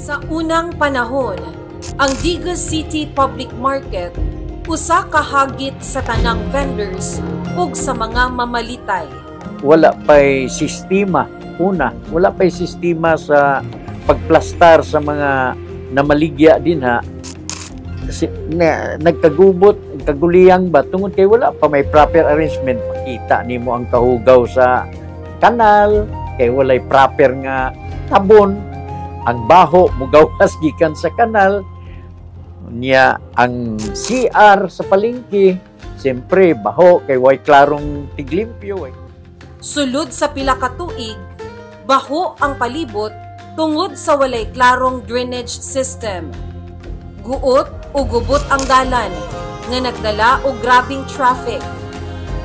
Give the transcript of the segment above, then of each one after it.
Sa unang panahon, ang Digos City Public Market usa ka hagit sa tanang vendors ug sa mga mamalitay. Wala pa'y sistema. Wala pa'y sistema sa pagplastar sa mga namaligya din ha. Kasi nagkagubot, kaguliyang ba, tungod kay wala pa may proper arrangement. Pakita nimo ang kahugaw sa kanal, kay walay proper nga tabon. Ang baho, mugawas gikan sa kanal. Niya ang CR sa palengke, siyempre baho, kay way klarong tiglimpyo. Sulod sa pila ka tuig, baho ang palibot tungod sa walay klarong drainage system. Guot o gubot ang dalan nga nagdala og grabing traffic.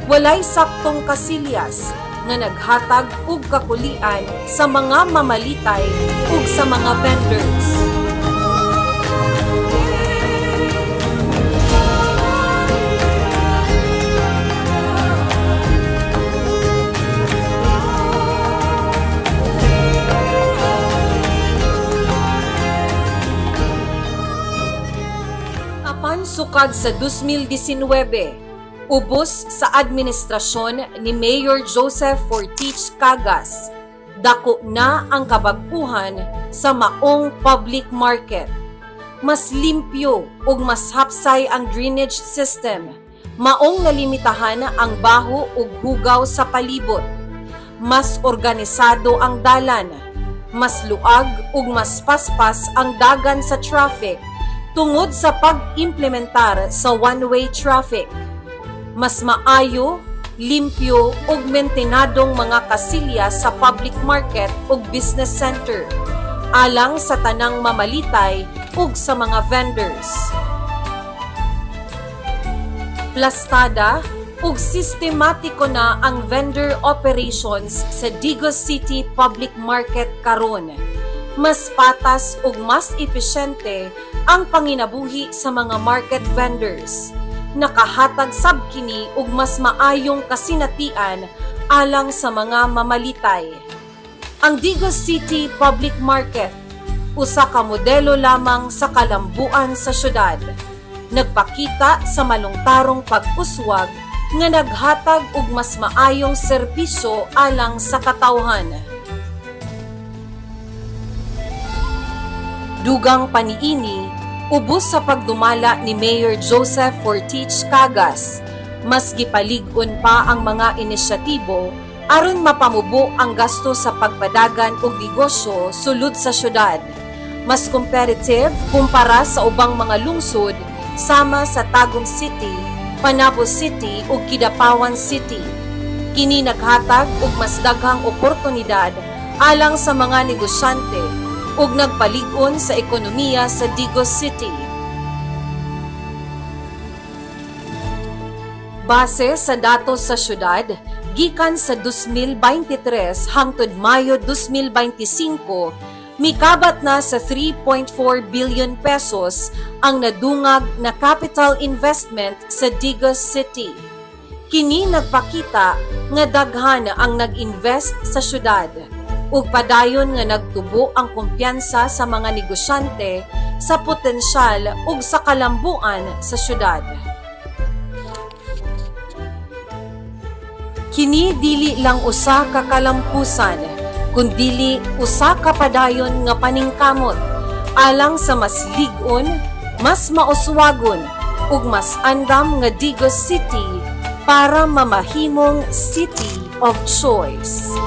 Walay saktong kasilyas nga naghatag og kakulian sa mga mamalitay ug sa mga vendors. Apan sukad sa 2019, ubos sa administrasyon ni Mayor Joseph Fortich Cagas, dako na ang kabag-uhan sa maong public market. Mas limpyo ug mas hapsay ang drainage system, maong nalimitahan ang baho ug hugaw sa palibot. Mas organisado ang dalan, mas luag ug mas paspas ang dagan sa traffic tungod sa pag-implementar sa one-way traffic. Mas maayo, limpyo ug mentenadong mga kasilya sa public market ug business center, alang sa tanang mamalitay ug sa mga vendors. Plastada ug sistematiko na ang vendor operations sa Digos City Public Market karon. Mas patas ug mas epesyente ang panginabuhi sa mga market vendors. Nakahatag sab kini og mas maayong kasinatian alang sa mga mamalitay. Ang Digos City Public Market usa ka modelo lamang sa kalambuan sa syudad. Nagpakita sa malungtarong pag-uswag nga naghatag og mas maayong serbisyo alang sa katawhan. Dugang paniini, ubos sa pagdumala ni Mayor Joseph Fortich Cagas, mas gipalig-on pa ang mga inisyatibo aron mapamubo ang gasto sa pagpadagan og negosyo sulod sa syudad. Mas competitive kumpara sa ubang mga lungsod sama sa Tagum City, Panabo City ug Kidapawan City. Kini naghatag og mas daghang oportunidad alang sa mga negosyante ug nagpalig-on sa ekonomiya sa Digos City. Base sa datos sa syudad, gikan sa 2023 hangtod Mayo 2025, mikabat na sa 3.4 billion pesos ang nadungag na capital investment sa Digos City. Kini nagpakita nga daghan ang nag-invest sa syudad ug padayon nga nagtubo ang kumpiyansa sa mga negosyante sa potensyal ug sa kalambuan sa syudad. Kini dili lang usa ka kalampusan, kundili usa ka padayon nga paningkamot alang sa mas lig-on, mas mauswagon ug mas andam nga Digos City para mamahimong City of Choice.